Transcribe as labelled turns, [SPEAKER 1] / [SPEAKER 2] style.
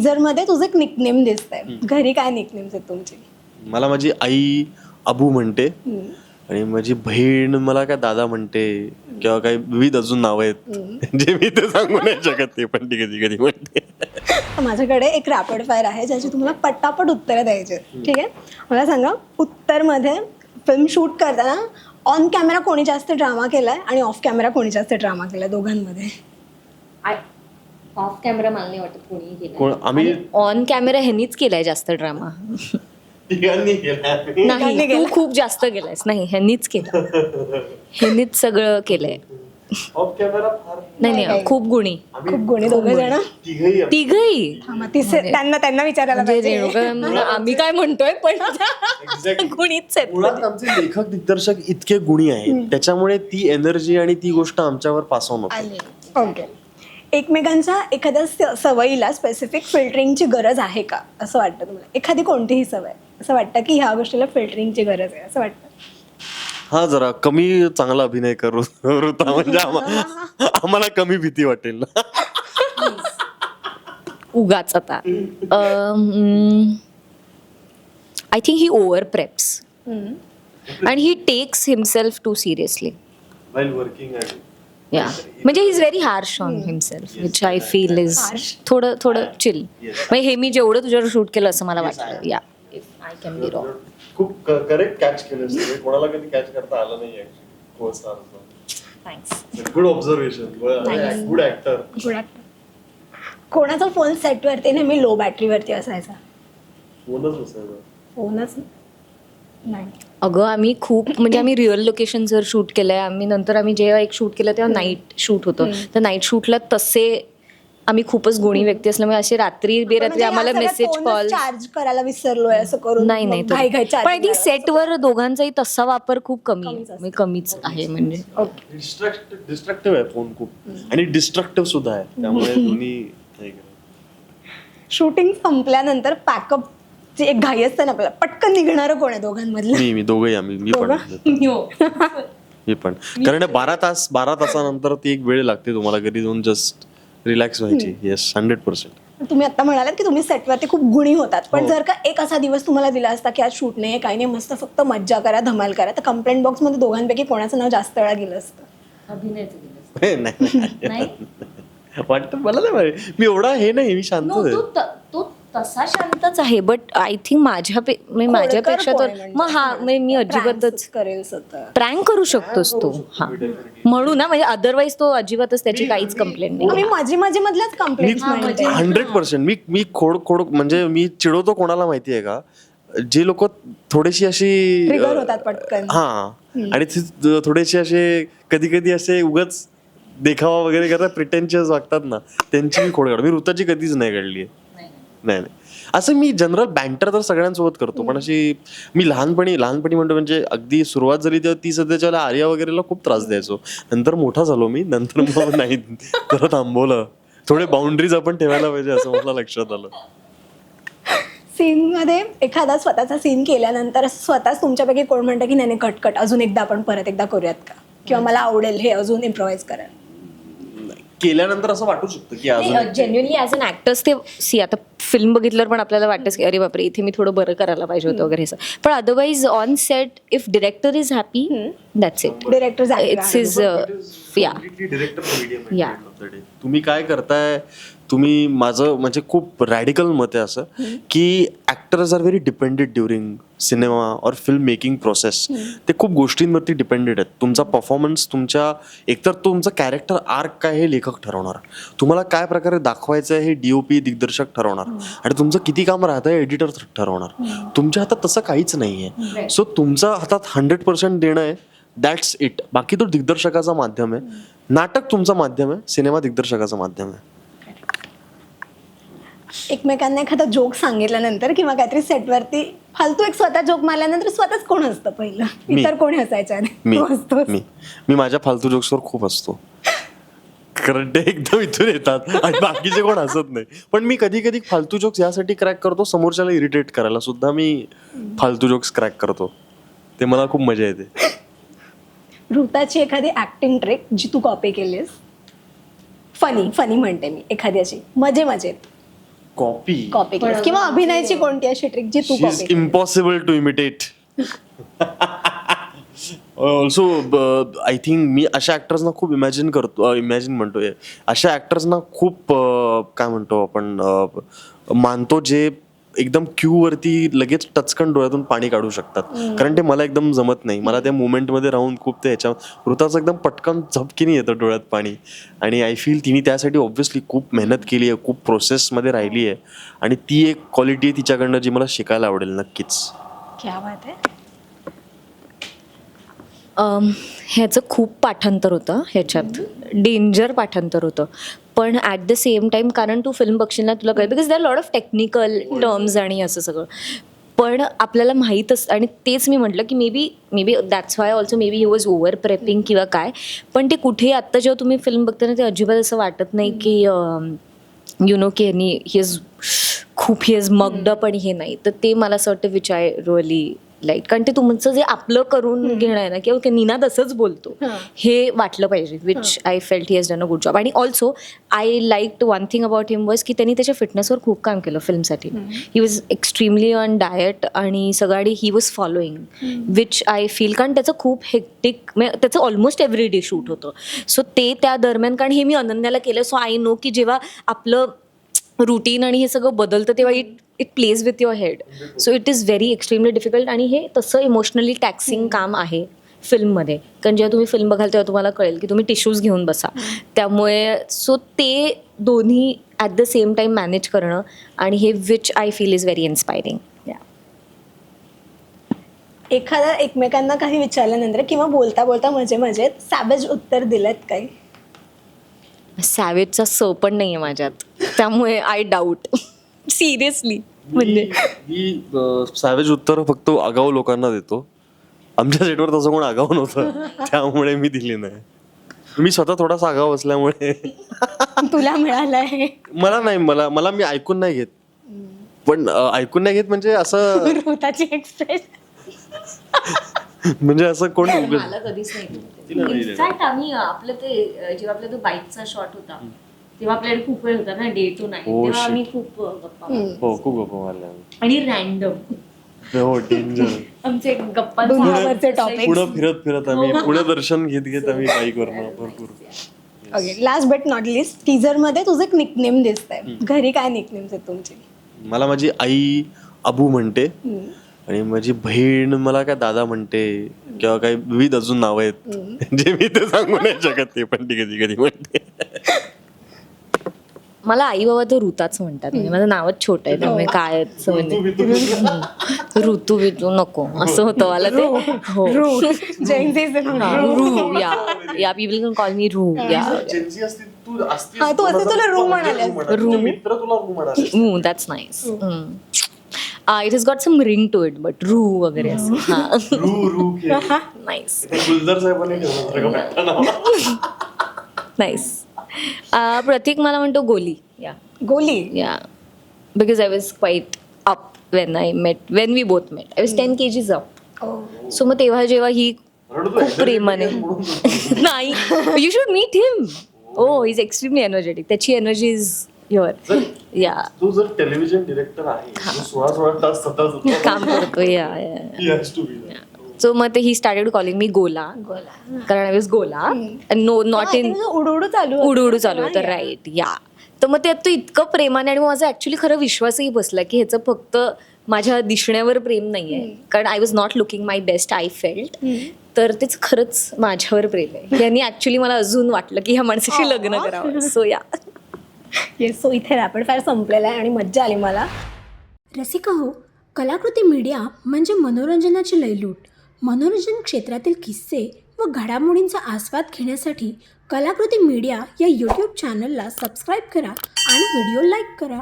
[SPEAKER 1] Teaser मध्ये तुझं एक निकनेम दिसतंय. घरी काय निकनेम्स आहेत तुमचे?
[SPEAKER 2] मला माझी आई अबू म्हणते आणि माझी बहीण मला काय दादा म्हणते किंवा काही विविध अजून नाव आहेत जे मी ते सांगू नाही शकत, ते पण ती कधी कधी म्हणते.
[SPEAKER 1] माझ्याकडे एक रॅपिड फायर आहे ज्याची तुम्हाला पटापट उत्तरं द्यायची आहेत. ठीक आहे, मला सांगा, उत्तरमध्ये फिल्म शूट करताना ऑन कॅमेरा कोणी जास्त ड्रामा केलाय आणि ऑफ कॅमेरा कोणी जास्त ड्रामा केलाय दोघांमध्ये?
[SPEAKER 3] ऑफ कॅमेरा मला नाही वाटत कोणी
[SPEAKER 2] कोण
[SPEAKER 3] केला.
[SPEAKER 2] आम्ही
[SPEAKER 3] ऑन कॅमेरा ह्यांनीच केलाय जास्त ड्रामा.
[SPEAKER 2] तिघांनी केलाय.
[SPEAKER 3] नाही, तू खूप जास्त केलायस. नाही, ह्यांनीच केलं. ह्यांनीच सगळं केलंय.
[SPEAKER 2] ऑफ कॅमेरा फार
[SPEAKER 3] नाही, खूप गुणी.
[SPEAKER 1] खूप गुणी दोघे जण.
[SPEAKER 3] तिघही.
[SPEAKER 1] त्यांना विचारायला
[SPEAKER 3] म्हणजे
[SPEAKER 1] पाहिजे.
[SPEAKER 3] रेणुका, आम्ही काय म्हणतोय पण गुणीच आहेत.
[SPEAKER 2] मुळात आमचे लेखक दिग्दर्शक इतके गुणी आहेत त्याच्यामुळे ती एनर्जी आणि ती गोष्ट आमच्यावर पास ऑन होते.
[SPEAKER 1] ओके, एकमेकांच्या एखाद्या सवयीला स्पेसिफिक फिल्टरिंगची गरज आहे का असं वाटतं तुम्हाला? एखादी कोणतीही सवय असं वाटतं की ह्या गोष्टीला फिल्टरिंगची गरज आहे असं वाटतं?
[SPEAKER 2] हा, जरा कमी चांगला अभिनय करू म्हणजे आम्हाला कमी भीती वाटेल.
[SPEAKER 3] उगाच आता I think he over preps and he takes himself too seriously. Yeah म्हणजे he is very harsh on himself which I feel is थोडं चिल. म्हणजे हे मी जेवढं तुझ्यावर शूट केलं असं मला वाटतं. या if I can be wrong.
[SPEAKER 2] खूप करेक्ट कॅच केलं, कोणाला कधी कॅच करता आलं नाही.
[SPEAKER 3] Thanks.
[SPEAKER 2] Good observation, good actor.
[SPEAKER 1] कोणाचा फोन सेटवरती नेहमी लो बॅटरीवरती असायचा? फोनच नाही.
[SPEAKER 3] अगं आम्ही खूप म्हणजे आम्ही रिअल लोकेशनवर शूट केलंय. आम्ही जेव्हा एक शूट केलं तेव्हा नाईट शूट होतं. तर नाईट शूटला तसे आम्ही खूपच गुणी व्यक्ती असल्यामुळे असे रात्री बेरात्री आम्हाला मेसेज कॉल
[SPEAKER 1] चार्ज करायला विसरलोय असं करून
[SPEAKER 3] नाही
[SPEAKER 1] पण आय
[SPEAKER 3] थिंक सेटवर दोघांचाही तसा वापर खूप कमीच आहे. म्हणजे
[SPEAKER 2] डिस्ट्रक्टिव्ह आहे फोन खूप, आणि डिस्ट्रक्टिव्ह सुद्धा आहे, त्यामुळे दोन्ही नाही करत.
[SPEAKER 1] शूटिंग संपल्यानंतर पॅकअप ची एक घाई असते ना आपल्याला, पटकन निघणारं कोण आहे दोघांमधलं?
[SPEAKER 2] मी दोघंही मी पण कारण 12 तासानंतर ती एक वेळ लागते तुम्हाला घरी जाऊन जस्ट रिलॅक्स व्हायची. येस, 100%.
[SPEAKER 1] तुम्ही आता म्हणालात की तुम्ही सेटवरती खूप गुणी होतात, पण जर का एक असा दिवस तुम्हाला दिला असता की आज शूट नाही, काही नाही, मस्त फक्त मज्जा करा, धमाल करा, तर कंप्लेंट बॉक्स मध्ये दोघांपैकी कोणाचं नाव जास्त वेळा गेलं असतं?
[SPEAKER 3] नाही
[SPEAKER 2] वाटतं मला नाही माहिती. मी एवढा हे नाही, मी शांत आहे.
[SPEAKER 3] तो तसा शांतच आहे, बट आय थिंक माझ्यापेक्षा तर मग हा मी अजिबातच
[SPEAKER 1] करेल
[SPEAKER 3] प्रँक करू शकतोस तो. हा म्हणू ना, म्हणजे अदरवाईज तो अजिबातच त्याची काहीच कंप्लेंट नाही.
[SPEAKER 1] मी माझी मधल्याच कंप्लेंट
[SPEAKER 2] 100% मी खोड म्हणजे मी चिडवतो कोणाला माहिती आहे का? जे लोक थोडीशी अशी
[SPEAKER 1] ट्रिगर होतात पटकन.
[SPEAKER 2] हा, आणि थोडेसे असे कधी कधी असे उगाच देखावा वगैरे करतात, प्रिटेन्शियस वागतात ना, त्यांची मी खोड काढतो. मी ऋताची कधीच नाही काढली. नाही, असं मी जनरल बँटर तर सगळ्यांसोबत करतो, पण अशी मी लहानपणी म्हणतो, म्हणजे अगदी सुरुवात झाली तेव्हा ती सध्याच्या आर्या वगैरेला खूप त्रास द्यायचो. नंतर मोठा झालो मी, नंतर मग नाही, जरा थांबवलं. थोडे बाउंड्रीज आपण ठेवायला पाहिजे असं मला लक्षात आलं.
[SPEAKER 1] सीन मध्ये एखादा स्वतःचा सीन केल्यानंतर स्वतःच तुमच्यापैकी कोण म्हणतं की नाही कट अजून एकदा आपण परत एकदा करूयात का, किंवा मला आवडेल हे अजून इम्प्रोव्हाइज करायला?
[SPEAKER 2] केल्यानंतर असं वाटू शकतं की अजून
[SPEAKER 3] जेन्युअनली ॲज अन ॲक्टर्स ते आता फिल्म बघितल्यावर पण आपल्याला वाटतं की अरे बापरे, इथे मी थोडं बरं करायला पाहिजे होतं वगैरे असं. पण otherwise on set if director is happy, that's it.
[SPEAKER 1] Director
[SPEAKER 3] it's is या.
[SPEAKER 2] तुम्ही काय करताय, तुम्ही माझं म्हणजे खूप रॅडिकल मत आहे असं की actors are very depended during cinema और फिल्म मेकिंग प्रोसेस. ते खूप गोष्टींवरती डिपेंडेड आहेत. तुमचा परफॉर्मन्स, तुमच्या एकतर तुमचं कॅरेक्टर आर्क काय हे लेखक ठरवणार, तुम्हाला काय प्रकारे दाखवायचं आहे हे DOP दिग्दर्शक ठरवणार, आणि तुमचं किती काम राहतं हे एडिटर ठरवणार. तुमच्या हातात तसं काहीच नाही आहे. सो तुमच्या हातात 100% देणं आहे, दॅट्स इट. बाकी तो दिग्दर्शकाचा माध्यम आहे, नाटक तुमचं माध्यम आहे, सिनेमा दिग्दर्शकाचं माध्यम आहे.
[SPEAKER 1] एकमेकांना एखादा जोक सांगितल्यानंतर किंवा काहीतरी सेटवरती फालतू एक स्वतः जोक मारल्यानंतर स्वतःच कोण असतं पहिलं? इतर कोणी हसायचं?
[SPEAKER 2] मी माझ्या फालतू जोक्सवर खूप हसतो, कारण ते एकदम इथून येतात आणि बाकीचे कोण हसत नाही. पण मी कधी कधी फालतू जोक्स यासाठी क्रॅक करतो, समोरच्याला इरिटेट करायला सुद्धा मी फालतू जोक्स क्रॅक करतो. ते मला खूप मजा येते.
[SPEAKER 1] ऋताची एखादी ऍक्टिंग ट्रिक जी तू कॉपी केलीस, फनी म्हणते मी, एखादी अशी मजेत?
[SPEAKER 2] कॉपी
[SPEAKER 1] कॉपी केलीस किंवा अभिनयाची कोणती अशी ट्रिक जी तू
[SPEAKER 2] she is
[SPEAKER 1] copy
[SPEAKER 2] impossible to imitate. Also I think मी अशा ॲक्टर्सना खूप इमॅजिन म्हणतोय, अशा ॲक्टर्सना खूप काय म्हणतो आपण मानतो जे एकदम क्यूवरती लगेच टचकन डोळ्यातून पाणी काढू शकतात. कारण ते मला एकदम जमत नाही. मला त्या मुवमेंटमध्ये राहून खूप ते ह्याच्या ऋताचं एकदम पटकन झपकीने येतं डोळ्यात पाणी. आणि आय फील तिने त्यासाठी ऑब्व्हियसली खूप मेहनत केली आहे, खूप प्रोसेसमध्ये राहिली आहे. आणि ती एक क्वालिटी आहे तिच्याकडनं जी मला शिकायला आवडेल नक्कीच.
[SPEAKER 1] क्या बात आहे.
[SPEAKER 3] ह्याचं खूप पाठांतर होतं ह्याच्यात, डेंजर पाठांतर होतं. पण ॲट द सेम टाईम कारण तू फिल्म बघशील ना तुला कळेल, because they are lot of technical terms आणि असं सगळं. पण आपल्याला माहीतच, आणि तेच मी म्हटलं की may be that's why also may be he was over prepping किंवा काय. पण ते कुठे आत्ता जेव्हा तुम्ही फिल्म बघता ना ते अजिबात असं वाटत नाही की यु नो की ही इज मग्ड अप आणि हे नाही. तर ते मला असं वाटतं विच आय रिअली लाईक. कारण ते तुमचं जे आपलं करून घेणं आहे ना, किंवा निनाद असंच बोलतो हे वाटलं पाहिजे, which I felt he has done a good job. आणि also I like one thing about him was की त्यांनी त्याच्या फिटनेसवर खूप काम केलं फिल्मसाठी. He was extremely on diet आणि सगळं he was following, which I feel. कारण त्याचं खूप हेक्टिक, त्याचं ऑलमोस्ट एव्हरी डे शूट होतं. सो ते त्या दरम्यान, कारण हे मी अनन्याला केलं, सो आय नो की जेव्हा आपलं रुटीन आणि हे सगळं बदलतं तेव्हा it plays with your head. So it is very extremely difficult. आणि हे तसं इमोशनली टॅक्सिंग काम आहे फिल्ममध्ये. कारण जेव्हा तुम्ही फिल्म बघाल तेव्हा तुम्हाला कळेल की तुम्ही टिश्यूज घेऊन बसा. त्यामुळे सो ते दोन्ही at the same time manage करणं, आणि हे which I feel is very inspiring.
[SPEAKER 1] एखादा एकमेकांना काही विचारल्यानंतर किंवा बोलता बोलता मजेत सॅवेज उत्तर दिलेत काही?
[SPEAKER 3] सॅवेजचा स पण नाही आहे माझ्यात, त्यामुळे आय डाऊट सिरियसली. म्हणजे
[SPEAKER 2] मी सॅवेज उत्तर फक्त आगाऊ लोकांना देतो. आमच्या सेटवर तसं कोण आगाऊ नव्हतं, त्यामुळे मी दिली नाही. मी स्वतः थोडासा आगाऊ असल्यामुळे
[SPEAKER 1] तुला मिळालंय?
[SPEAKER 2] मला नाही, मला मी ऐकून नाही घेत. पण ऐकून नाही घेत म्हणजे असं
[SPEAKER 1] ऋताची एक्सप्रेस
[SPEAKER 2] म्हणजे असं कोण
[SPEAKER 3] मला कधीच नाही. इनफॅक्ट आम्ही आपलं ते जेव्हा आपला तो बाईकचा शॉट होता तेव्हा आपल्याकडे खूप वेळ होता ना, डे टू नाईट, तेव्हा आम्ही खूप गप्पा
[SPEAKER 2] हो खूप गप्पा मारल्या
[SPEAKER 3] आणि रॅन्डम
[SPEAKER 2] हो डेंजर.
[SPEAKER 3] आमचे गप्पा
[SPEAKER 1] दुनियाभरचे टॉपिक.
[SPEAKER 2] पुढे फिरत आम्ही पुढे दर्शन घेत आम्ही बाईकवर भरपूर.
[SPEAKER 1] Okay, last but not list, teaser मध्ये तुझं एक निकनेम दिसतंय. घरी काय निकनेम्स आहेत तुमचे?
[SPEAKER 2] मला माझी आई अबू म्हणते, आणि माझी बहीण मला काय दादा म्हणते, किंवा काही विविध अजून नाव आहेत जे मी ते सांगू नाही शकत. ते पण ती कधी म्हणते.
[SPEAKER 3] मला आई बाबा तर ऋताच म्हणतात. म्हणजे माझं नावच छोटं आहे, त्यामुळे काय असं म्हणजे ऋतू बितू नको असं होतं मला ते. हो रू, या पीपल कॅन कॉल मी रू. या
[SPEAKER 1] तू असं तुला रू म्हणाले.
[SPEAKER 3] Ru, that's nice. It has got some ring to it, but Ru वगैरे असं. Nice nice. प्रतीक मला म्हणतो गोली. Yeah
[SPEAKER 1] golly.
[SPEAKER 3] Yeah because I was quite up when we both met. I was 10 kgs up. So मग तेव्हा जेव्हा ही खूप प्रेमाने नाही, you should meet him. Oh he is extremely energetic. त्याची एनर्जी इज युअर. या
[SPEAKER 2] तू जर टेलिव्हिजन डिरेक्टर आहे, 16 तास सतत
[SPEAKER 3] काम करतो. या सो मग ते ही स्टार्टेड कॉलिंग मी गोला, कारण आय वॉज गोला. नो नॉट इन
[SPEAKER 1] उडू
[SPEAKER 3] चालू होतं. राईट. या तर मग ते इतकं प्रेमाने, आणि मग माझा ऍक्च्युली खरं विश्वासही बसला की ह्याचं फक्त माझ्या दिसण्यावर प्रेम नाही आहे, कारण I was not looking my best I felt. तर तेच खरंच माझ्यावर प्रेम आहे. यांनी ऍक्च्युली मला अजून वाटलं की ह्या माणसाशी लग्न करावं. सो या
[SPEAKER 1] येस. सो इथे रॅपिड फायर संपलेला आहे आणि मज्जा आली मला.
[SPEAKER 4] रसिका हो, कलाकृती मीडिया म्हणजे मनोरंजनाची लयलूट. मनोरंजन क्षेत्रातील किस्से व घडामोडींचा आस्वाद घेण्यासाठी कलाकृती मीडिया या यूट्यूब चॅनलला सबस्क्राईब करा आणि व्हिडिओ लाईक करा.